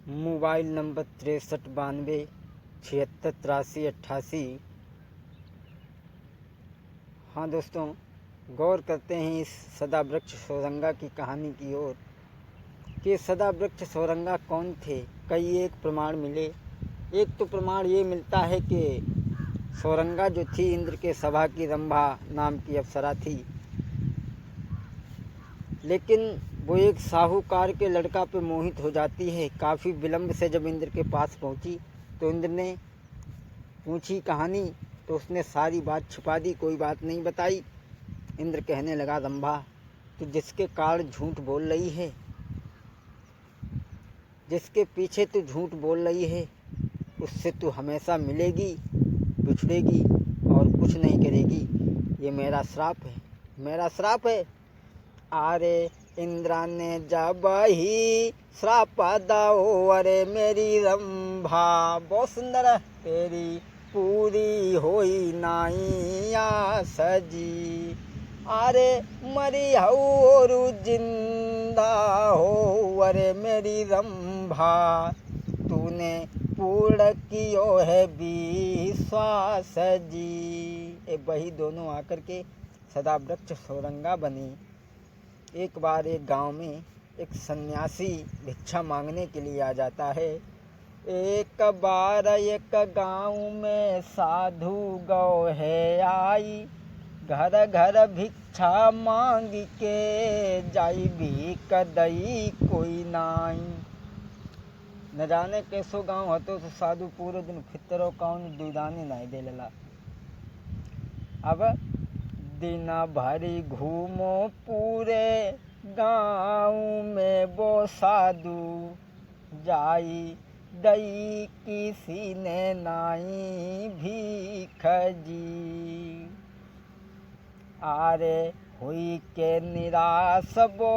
Mobile number 6392768388। हाँ दोस्तों, गौर करते हैं इस सदावृक्ष सौरंगा की कहानी की ओर कि सदावृक्ष सौरंगा कौन थे। कई एक प्रमाण मिले। एक तो प्रमाण ये मिलता है कि सौरंगा जो थी इंद्र के सभा की रंभा नाम की अप्सरा थी, लेकिन वो एक साहूकार के लड़का पे मोहित हो जाती है। काफ़ी विलंब से जब इंद्र के पास पहुंची तो इंद्र ने पूछी कहानी, तो उसने सारी बात छुपा दी, कोई बात नहीं बताई। इंद्र कहने लगा, रंभा तू जिसके कारण झूठ बोल रही है, जिसके पीछे तू झूठ बोल रही है, उससे तू हमेशा मिलेगी, बिछड़ेगी और कुछ नहीं करेगी। ये मेरा श्राप है, मेरा श्राप है। अरे इंद्रा ने जब ही श्राप दाओ, अरे मेरी रंभा बहुत सुंदर है तेरी पूरी होई नाइया सजी। अरे मरी हऊ और जिंदा हो, अरे मेरी रंभा तूने पूर्ण कियो है विश्वास जी। वही दोनों आकर के सदावृक्ष सौरंगा बनी। एक बार एक गांव में एक सन्यासी भिक्षा मांगने के लिए आ जाता है। एक बार एक गांव में साधु गौ है आई, घर घर भिक्षा मांग के जाई, भीख दई कोई नाई। न जाने कैसो गांव हतो तो साधु पूरे दिन फितरो कौन दूधानी नहीं दे लला। अब दिन भरी घूमो पूरे गांव में, वो साधु जाई दई किसी ने नाई भीख जी। आरे हुई के निराश वो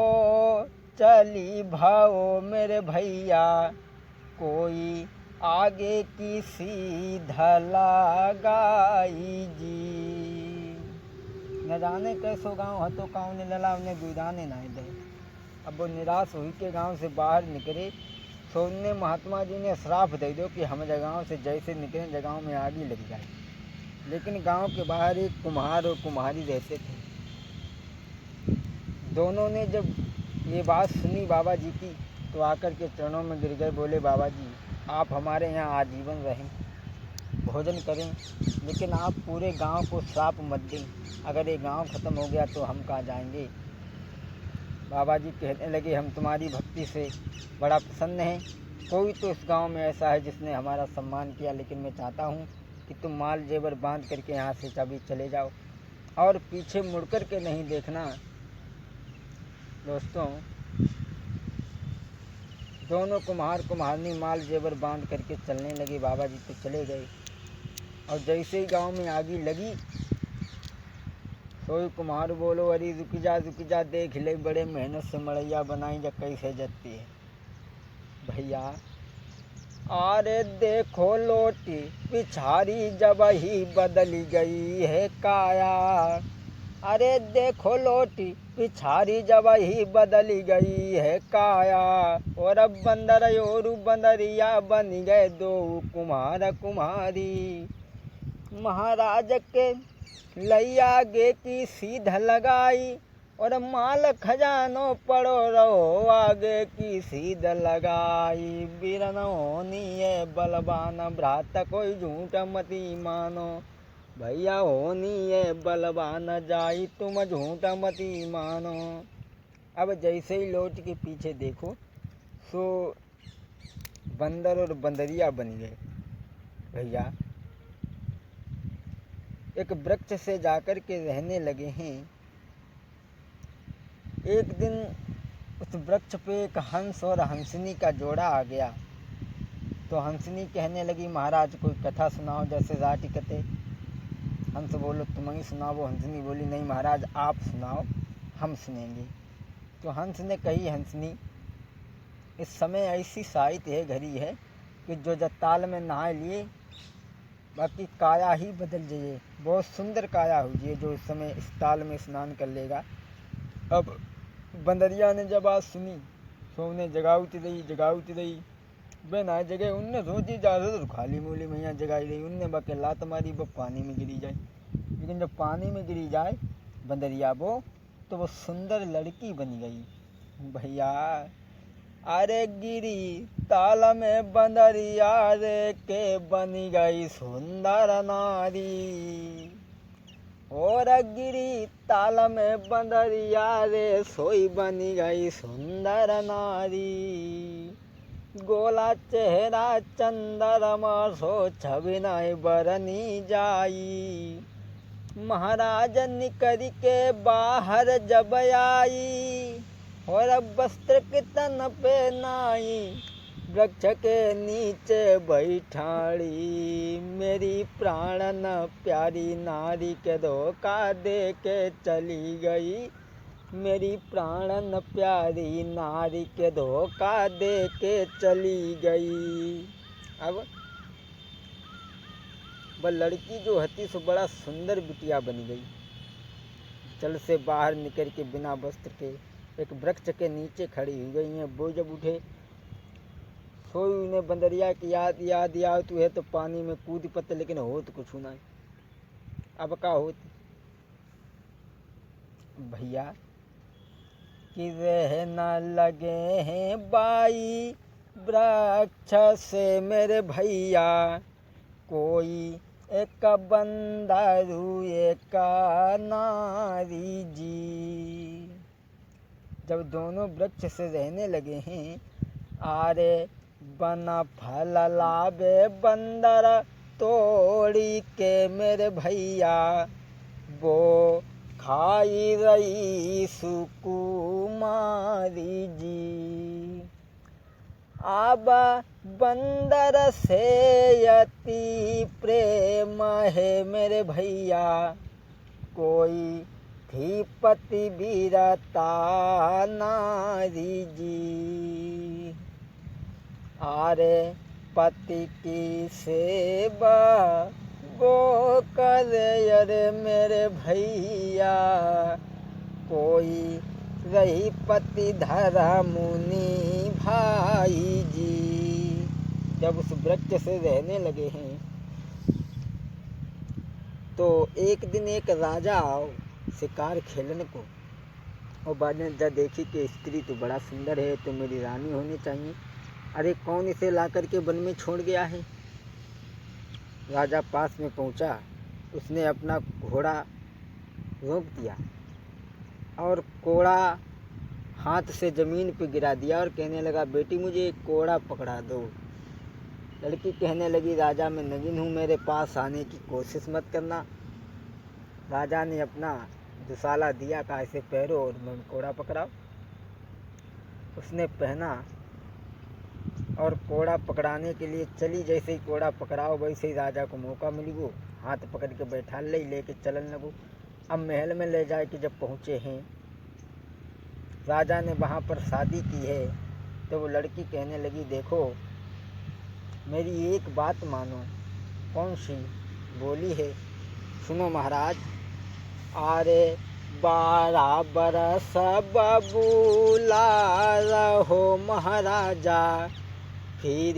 चली भाओ मेरे भैया, कोई आगे की सीधा लगाई जी। न जाने कैसो गांव हतो काऊ ने लला उन्हें दूधाने नहीं दे। अब वो निराश हुई के गांव से बाहर निकले तो उनने महात्मा जी ने श्राप दे दो कि हम जगहों से जैसे निकले जगहों में आग ही लग जाए। लेकिन गांव के बाहर एक कुम्हार और कुम्हारी रहते थे। दोनों ने जब ये बात सुनी बाबा जी की तो आकर के चरणों में गिर गए। बोले, बाबा जी आप हमारे यहाँ आजीवन रहें, भोजन करें, लेकिन आप पूरे गांव को श्राप मत दें। अगर ये गांव ख़त्म हो गया तो हम कहाँ जाएंगे। बाबा जी कहने लगे, हम तुम्हारी भक्ति से बड़ा प्रसन्न हैं। कोई तो इस गांव में ऐसा है जिसने हमारा सम्मान किया, लेकिन मैं चाहता हूँ कि तुम माल जेवर बांध करके यहाँ से अभी चले जाओ और पीछे मुड़ कर के नहीं देखना। दोस्तों, दोनों कुम्हार कुम्हारनी माल जेवर बांध करके चलने लगे। बाबा जी तो चले गए और जैसे ही गांव में आगी लगी, सोई कुम्हार बोलो, अरे रुक जा देख ले, बड़े मेहनत से मड़ैया बनाई जा कैसे जलती है। भैया अरे देखो लोटी पिछारी जब ही बदली गई है काया। अरे देखो लोटी पिछारी जब ही बदली गई है काया, और अब बंदर और बंदरिया बन गए दो कुम्हार कुम्हारी। महाराज के लैया गे की सीधा लगाई, और माल खजानो पड़ो रहो आगे की सीधा लगाई। बीरन होनी है बलवान भ्रात कोई झूठ मती मानो, भैया होनी है बलवान जाई तुम झूठ मती मानो। अब जैसे ही लौट के पीछे देखो सो बंदर और बंदरिया बन गए। भैया एक वृक्ष से जाकर के रहने लगे हैं। एक दिन उस वृक्ष पे एक हंस और हंसनी का जोड़ा आ गया। तो हंसनी कहने लगी, महाराज कोई कथा सुनाओ, जैसे जाटी कथे। हंस बोलो, तुम ही सुनाओ। हंसनी बोली, नहीं महाराज आप सुनाओ, हम सुनेंगे। तो हंस ने कही, हंसनी इस समय ऐसी साहित्य है घड़ी है कि जो जताल में नहा लिए बाकी काया ही बदल जाइए। बहुत सुंदर काया हुई जो इस समय इस ताल में स्नान कर लेगा। अब बंदरिया ने जब बात सुनी तो उन्हें जगाउती रही। बे ना जगह उनने सोची जा तो खाली मूली में यहाँ जगाई रही उनने बके लात मारी वो पानी में गिरी जाए। लेकिन जब पानी में गिरी जाए बंदरिया वो, तो वो सुंदर लड़की बन गई भैया। अरे गिरी ताल में बंदरिया रे के बनी गई सुंदर नारी। और गिरी ताल में बंदरिया रे सोई बनी गई सुंदर नारी। गोला चेहरा चंद्रमा सो छवि नाय बरनी जाई। महाराज निकल के बाहर जब आई, और वस्त्र के तन पे नाई वृक्ष के नीचे बैठाड़ी। मेरी प्राणन प्यारी नारी के धोखा दे के चली गई। मेरी प्राणन प्यारी नारी के धोखा दे के चली गई। अब वह लड़की जो हती सो बड़ा सुंदर बिटिया बन गई। जल से बाहर निकल के बिना वस्त्र के एक वृक्ष के नीचे खड़ी हो गई हैं। वो जब उठे सोई उन्हें बंदरिया की याद तू है तो पानी में कूद पत्ते, लेकिन होत कुछ ना। अब का होत भैया कि रह न लगे हैं बाई वृक्ष से मेरे भैया। कोई एक बंदरू एक नारी जी। जब दोनों वृक्ष से रहने लगे हैं, आरे बना फल लावे बंदर तोड़ी के मेरे भैया। वो खाई रही सुकुमारी जी। अब बंदर से यति प्रेम है मेरे भैया। कोई थी पति वीरता नारी जी। आरे पति की सेवा वो करे अरे मेरे भैया। कोई रही पति धरा मुनि भाई जी। जब उस वृक्ष से रहने लगे हैं तो एक दिन एक राजा आओ शिकार खेलने को, और बाद में जब देखी कि स्त्री तो बड़ा सुंदर है तो मेरी रानी होनी चाहिए। अरे कौन इसे ला करके वन में छोड़ गया है। राजा पास में पहुंचा, उसने अपना घोड़ा रोक दिया और कोड़ा हाथ से ज़मीन पे गिरा दिया और कहने लगा बेटी मुझे एक कोड़ा पकड़ा दो। लड़की कहने लगी राजा मैं नगीन हूँ, मेरे पास आने की कोशिश मत करना। राजा ने अपना दुसाला दिया, कहा इसे पहनो और मैं कोड़ा पकड़ाओ। उसने पहना और कोड़ा पकड़ाने के लिए चली। जैसे ही कोड़ा पकड़ाओ वैसे ही राजा को मौका मिली, वो हाथ पकड़ के बैठा लेके चलन लगो। अब महल में ले जाए कि जब पहुँचे हैं, राजा ने वहाँ पर शादी की है, तो वो लड़की कहने लगी देखो मेरी एक बात मानो। कौन सी? बोली है सुनो महाराज। आरे 12 बरस बबूला रहो महाराजा, फिर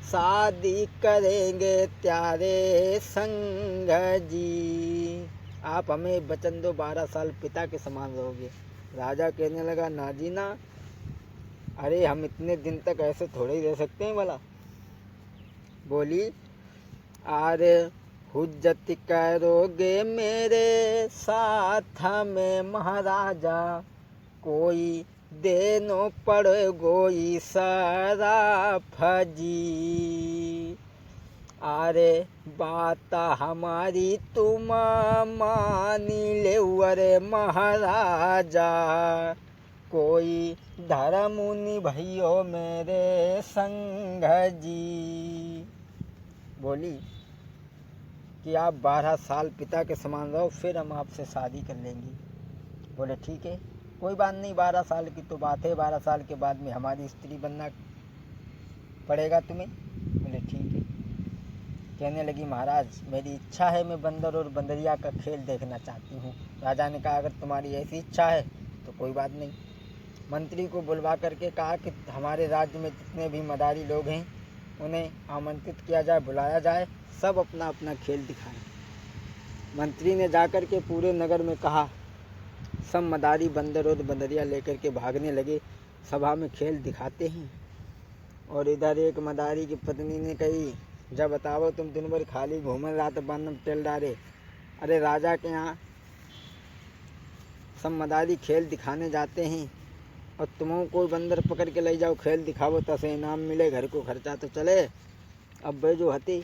शादी करेंगे त्यारे संग जी। आप हमें वचन दो 12 साल पिता के समान रहोगे। राजा कहने लगा ना जी ना, अरे हम इतने दिन तक ऐसे थोड़े ही रह सकते हैं भला। बोली अरे हुज्जत करोगे मेरे साथ में महाराजा, कोई देनो पड़े गोई सराफ जी। अरे बात हमारी तुम मानी ले अरे महाराजा, कोई धर्मुनि भैयो मेरे संग जी। बोली कि आप 12 साल पिता के समान रहो, फिर हम आपसे शादी कर लेंगे। बोले ठीक है कोई बात नहीं, 12 साल की तो बात है, 12 साल के बाद में हमारी स्त्री बनना पड़ेगा तुम्हें। बोले ठीक है। कहने लगी महाराज मेरी इच्छा है, मैं बंदर और बंदरिया का खेल देखना चाहती हूँ। राजा ने कहा अगर तुम्हारी ऐसी इच्छा है तो कोई बात नहीं। मंत्री को बुलवा करके कहा कि हमारे राज्य में जितने भी मदारी लोग हैं उन्हें आमंत्रित किया जाए, बुलाया जाए, सब अपना अपना खेल दिखाएं। मंत्री ने जाकर के पूरे नगर में कहा। सब मदारी बंदर और बंदरिया लेकर के भागने लगे, सभा में खेल दिखाते हैं। और इधर एक मदारी की पत्नी ने कही, जब बताओ तुम दिन भर खाली घूम रात बन टेल डारे। अरे राजा के यहाँ सब मदारी खेल दिखाने जाते हैं और तुम कोई बंदर पकड़ के ले जाओ, खेल दिखाओ, तसे इनाम मिले, घर को खर्चा तो चले। अब वे जो हते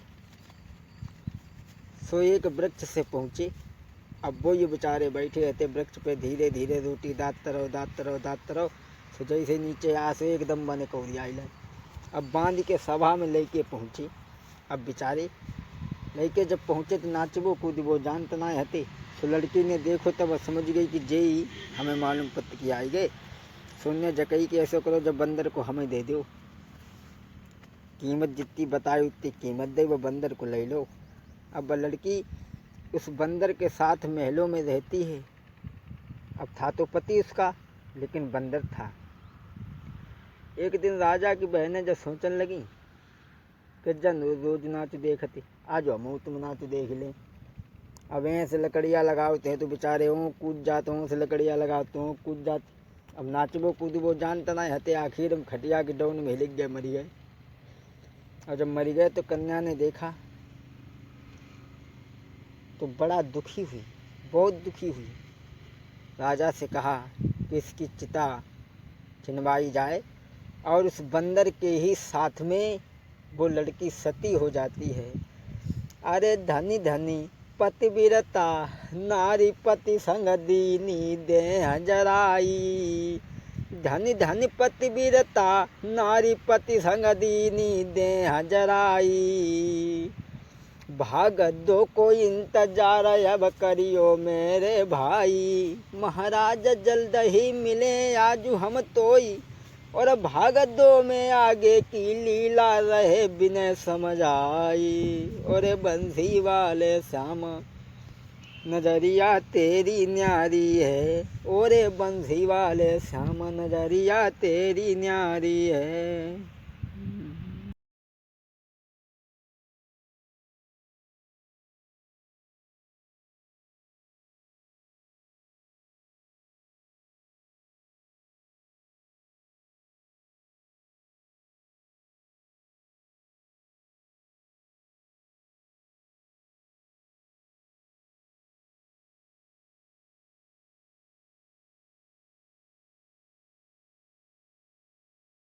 सो एक वृक्ष से पहुँचे। अब वो ये बेचारे बैठे रहते वृक्ष पे, धीरे धीरे रोटी दाँत तरह सो जैसे नीचे आसे एकदम बने कौड़ी आइल। अब बांध के सभा में लेके पहुँचे। अब बेचारे लेके जब पहुँचे तो नाचबो कूदबो जानत ना हते। तो लड़की ने देखो तब समझ गई कि जे ही हमें मालूम पत्र की आई गए। सोनिया जकई कि ऐसा करो, जब बंदर को हमें दे दो, कीमत जितनी बताई उतनी कीमत दे, वो बंदर को ले लो। अब लड़की उस बंदर के साथ महलों में रहती है। अब था तो पति उसका, लेकिन बंदर था। एक दिन राजा की बहनें जब सोचने लगी कि जब रोज नाच देखते, आज हम तुम नाच देख लें। अब ऐसे लकड़ियाँ लगाते हैं तो बेचारे हों कूद जाते हों, से लकड़ियाँ लगाते हों कूद जाते। अब नाचबो कूदबो जानता ना हते, आखिर हम खटिया के डाउन में हिलक गए, मरी गए। और जब मरी गए तो कन्या ने देखा तो बड़ा दुखी हुई, बहुत दुखी हुई। राजा से कहा कि इसकी चिता चिनवाई जाए और उस बंदर के ही साथ में वो लड़की सती हो जाती है। अरे धनी धनी पतिव्रता नारी पति संग दीनी देह जराई। धनी धनी पतिव्रता नारी पति संग दीनी देह जराई। भाग दो कोई इंतजार अब करियो मेरे भाई। महाराज जल्द ही मिले आजू हम तोई, और भाग दो में आगे की लीला रहे बिना समझ आई। और बंसी वाले श्याम नजरिया तेरी न्यारी है। और बंसी वाले श्याम नजरिया तेरी न्यारी है।